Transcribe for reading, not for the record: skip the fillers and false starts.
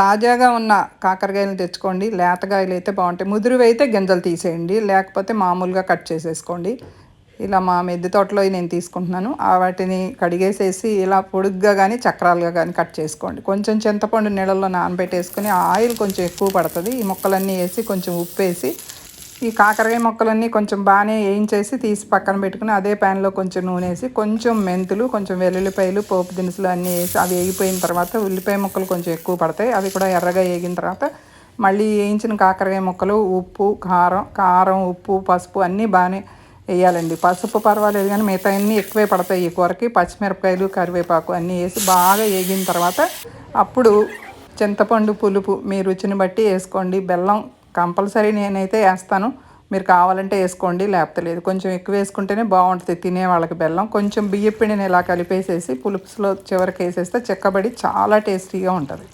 తాజాగా ఉన్న కాకరకాయలు తెచ్చుకోండి. లేతకాయలు అయితే బాగుంటాయి. ముదురువి అయితే గింజలు తీసేయండి, లేకపోతే మామూలుగా కట్ చేసేసుకోండి. ఇలా మా మిద్దె తోటలో నేను తీసుకుంటున్నాను. వాటిని కడిగేసేసి ఇలా పొడుగ్గా కానీ చక్రాలుగా కానీ కట్ చేసుకోండి. కొంచెం చింతపండు నీళ్ళల్లో నానబెట్టేసుకొని ఆయిల్ కొంచెం ఎక్కువ పడుతుంది. ఈ ముక్కలన్నీ వేసి కొంచెం ఉప్పు వేసి ఈ కాకరకాయ ముక్కలన్నీ కొంచెం బాగానే వేయించేసి తీసి పక్కన పెట్టుకుని అదే ప్యాన్లో కొంచెం నూనె వేసి కొంచెం మెంతులు, కొంచెం వెల్లుల్లిపాయలు, పోపు దినుసులు అన్నీ వేసి అవి వేగిపోయిన తర్వాత ఉల్లిపాయ ముక్కలు కొంచెం ఎక్కువ పడతాయి. అవి కూడా ఎర్రగా వేగిన తర్వాత మళ్ళీ వేయించిన కాకరకాయ ముక్కలు, ఉప్పు, కారం, ఉప్పు, పసుపు అన్నీ బాగానే వేయాలండి. పసుపు పర్వాలేదు కానీ మిగతా అన్నీ ఎక్కువే పడతాయి ఈ కూరకి. పచ్చిమిరపకాయలు, కరివేపాకు అన్నీ వేసి బాగా వేగిన తర్వాత అప్పుడు చింతపండు పులుపు మీ రుచిని బట్టి వేసుకోండి. బెల్లం కంపల్సరీ నేనైతే వేస్తాను, మీరు కావాలంటే వేసుకోండి, లేకపోతే లేదు. కొంచెం ఎక్కువ వేసుకుంటేనే బాగుంటుంది తినే వాళ్ళకి బెల్లం. కొంచెం బియ్యం పిండిని ఇలా కలిపేసేసి పులుసులో చివరికి వేసేస్తే చిక్కబడి చాలా టేస్టీగా ఉంటుంది.